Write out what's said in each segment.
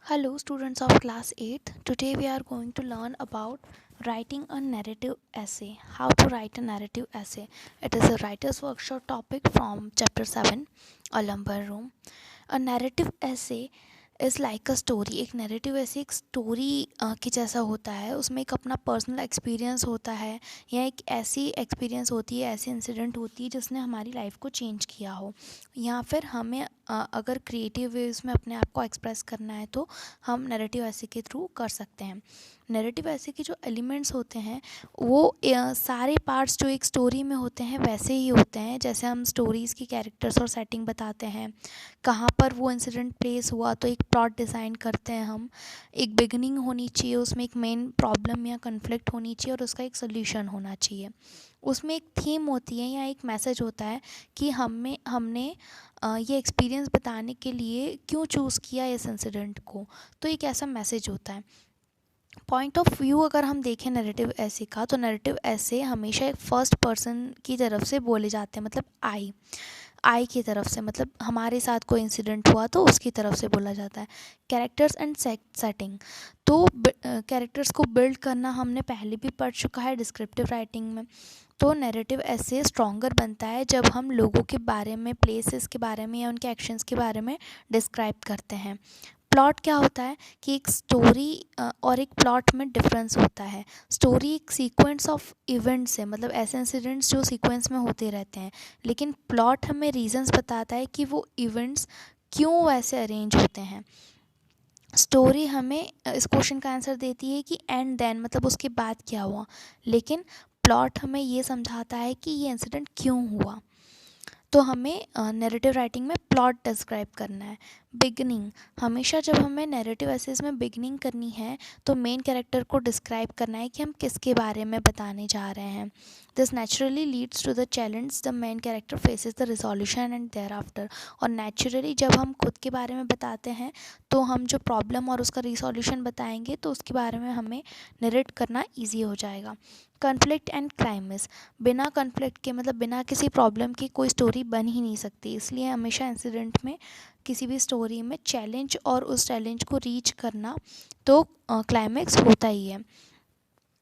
Hello, students of class 8th. Today we are going to learn about writing a narrative essay. How to write a narrative essay. It is a writer's workshop topic from chapter 7, A Lumber Room. A narrative essay is like a story. एक narrative ऐसी एक story की जैसा होता है. उसमें एक अपना पर्सनल एक्सपीरियंस होता है या एक ऐसी एक्सपीरियंस होती है, ऐसी इंसिडेंट होती है जिसने हमारी लाइफ को चेंज किया हो, या फिर हमें अगर क्रिएटिव वेज में अपने आप को एक्सप्रेस करना है तो हम नैरेटिव ऐसे के थ्रू कर सकते हैं. नैरेटिव ऐसे के जो एलिमेंट्स होते हैं वो सारे पार्ट्स जो एक स्टोरी में होते हैं वैसे ही होते हैं. जैसे हम स्टोरीज़ की कैरेक्टर्स और सेटिंग बताते हैं, कहाँ पर वो इंसिडेंट प्लेस हुआ, तो एक प्लॉट डिज़ाइन करते हैं हम. एक बिगनिंग होनी चाहिए, उसमें एक मेन प्रॉब्लम या कन्फ्लिक्ट होनी चाहिए और उसका एक सोल्यूशन होना चाहिए. उसमें एक थीम होती है या एक मैसेज होता है कि हमने ये एक्सपीरियंस बताने के लिए क्यों चूज़ किया इस इंसिडेंट को. तो एक ऐसा मैसेज होता है. पॉइंट ऑफ व्यू अगर हम देखें नैरेटिव ऐसे का, तो नैरेटिव ऐसे हमेशा एक फर्स्ट पर्सन की तरफ से बोले जाते हैं. मतलब आई की तरफ से, मतलब हमारे साथ कोई इंसिडेंट हुआ तो उसकी तरफ से बोला जाता है. Characters and setting. तो कैरेक्टर्स को बिल्ड करना हमने पहले भी पढ़ चुका है डिस्क्रिप्टिव राइटिंग में. तो नैरेटिव ऐसे स्ट्रॉन्गर बनता है जब हम लोगों के बारे में, प्लेसेस के बारे में या उनके एक्शंस के बारे में डिस्क्राइब करते हैं. प्लॉट क्या होता है कि एक स्टोरी और एक प्लॉट में डिफरेंस होता है. स्टोरी एक सीक्वेंस ऑफ इवेंट्स है, मतलब ऐसे इंसिडेंट्स जो सीक्वेंस में होते रहते हैं. लेकिन प्लॉट हमें रीजंस बताता है कि वो इवेंट्स क्यों वैसे अरेंज होते हैं. स्टोरी हमें इस क्वेश्चन का आंसर देती है कि एंड देन, मतलब उसके बाद क्या हुआ. लेकिन प्लॉट हमें ये समझाता है कि ये इंसिडेंट क्यों हुआ. तो हमें नैरेटिव राइटिंग में प्लॉट डिस्क्राइब करना है. बिगनिंग. हमेशा जब हमें नैरेटिव एसेस में बिगनिंग करनी है तो मेन कैरेक्टर को डिस्क्राइब करना है कि हम किसके बारे में बताने जा रहे हैं. This naturally leads to the challenge the main character faces the resolution and thereafter. और नेचुरली जब हम खुद के बारे में बताते हैं तो हम जो प्रॉब्लम और उसका रिजोल्यूशन बताएंगे तो उसके बारे में हमें नरेट करना ईजी हो जाएगा. Conflict and climax. बिना कन्फ्लिक्ट के, मतलब बिना किसी प्रॉब्लम की कोई स्टोरी बन ही नहीं सकती. इसलिए हमेशा इंसिडेंट में, किसी भी स्टोरी में चैलेंज और उस चैलेंज को रीच करना तो क्लाइमेक्स होता ही है.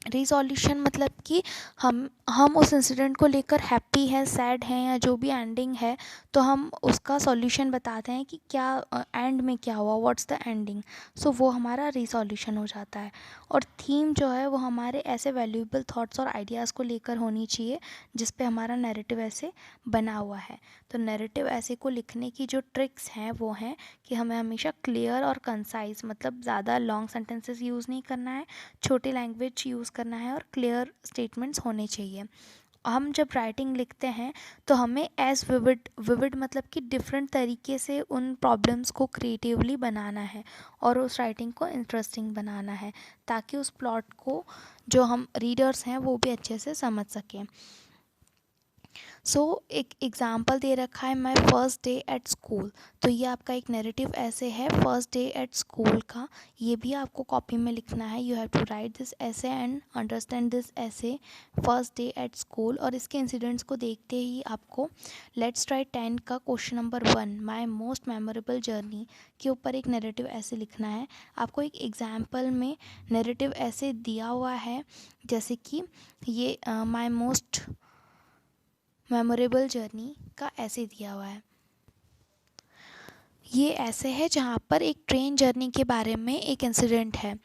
रिजोल्यूशन मतलब कि हम उस इंसिडेंट को लेकर हैप्पी हैं, सैड हैं, या जो भी एंडिंग है तो हम उसका सॉल्यूशन बताते हैं कि क्या एंड में क्या हुआ, व्हाट्स द एंडिंग. सो वो हमारा रिजोल्यूशन हो जाता है. और थीम जो है वो हमारे ऐसे वैल्यूएबल थॉट्स और आइडियाज़ को लेकर होनी चाहिए जिस पे हमारा नैरेटिव ऐसे बना हुआ है. तो नैरेटिव ऐसे को लिखने की जो ट्रिक्स हैं वो हैं कि हमें हमेशा क्लियर और कंसाइज, मतलब ज़्यादा लॉन्ग सेंटेंसेस यूज़ नहीं करना है, छोटी लैंग्वेज यूज़ करना है और क्लियर स्टेटमेंट्स होने चाहिए. हम जब राइटिंग लिखते हैं तो हमें एज विविड मतलब कि डिफरेंट तरीके से उन प्रॉब्लम्स को क्रिएटिवली बनाना है और उस राइटिंग को इंटरेस्टिंग बनाना है, ताकि उस प्लॉट को जो हम रीडर्स हैं वो भी अच्छे से समझ सकें. एक एग्ज़ाम्पल दे रखा है, my first day at school. तो ये आपका एक नैरेटिव ऐसे है फर्स्ट डे एट स्कूल का. ये भी आपको कॉपी में लिखना है. You have to write this ऐसे एंड अंडरस्टैंड दिस ऐसे फर्स्ट डे एट स्कूल. और इसके इंसिडेंट्स को देखते ही आपको लेट्स ट्राई 10 का question number 1, my most memorable journey के ऊपर एक नैरेटिव ऐसे लिखना है. आपको एक एग्ज़ाम्पल में नैरेटिव ऐसे दिया हुआ है, जैसे कि ये माई मोस्ट मेमोरेबल जर्नी का ऐसे दिया हुआ है. ये ऐसे है जहाँ पर एक ट्रेन जर्नी के बारे में एक इंसिडेंट है.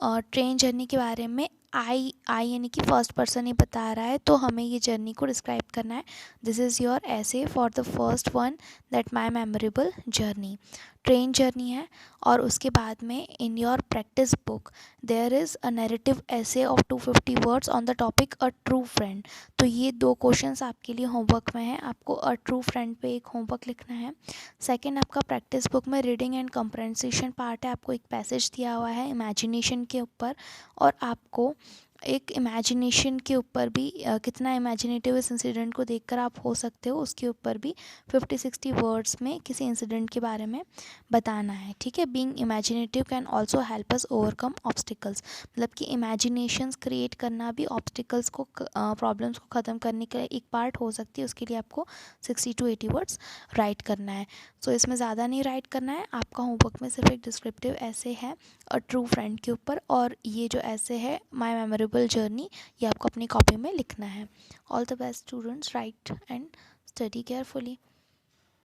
ट्रेन जर्नी के बारे में आई यानी कि फर्स्ट पर्सन ही बता रहा है, तो हमें ये जर्नी को डिस्क्राइब करना है. This is your essay for the first one, that my memorable journey. Train journey है. और उसके बाद में in your practice book there is a narrative essay of 250 words on the topic a true friend. तो ये 2 questions आपके लिए homework में हैं. आपको अ ट्रू फ्रेंड पे एक होमवर्क लिखना है. सेकंड, आपका प्रैक्टिस बुक में रीडिंग एंड कंप्रेंसेशन पार्ट है. आपको एक पैसेज दिया हुआ है इमेजिनेशन के ऊपर, और आपको एक इमेजिनेशन के ऊपर भी कितना इमेजिनेटिव इस इंसिडेंट को देखकर आप हो सकते हो, उसके ऊपर भी 50-60 वर्ड्स में किसी इंसिडेंट के बारे में बताना है. ठीक है. Being imaginative can also help us overcome obstacles. मतलब कि इमेजिनेशंस क्रिएट करना भी ऑब्स्टिकल्स को, प्रॉब्लम्स को ख़त्म करने का एक पार्ट हो सकती है. उसके लिए आपको 60 to 80 वर्ड्स राइट करना है. सो इसमें ज़्यादा नहीं राइट करना है, आपका होमवर्क में सिर्फ एक डिस्क्रिप्टिव ऐसे है और ट्रू फ्रेंड के ऊपर, और ये जो ऐसे है माय मेमोरेबल जर्नी, ये आपको अपनी कॉपी में लिखना है। All the best students, right and study carefully.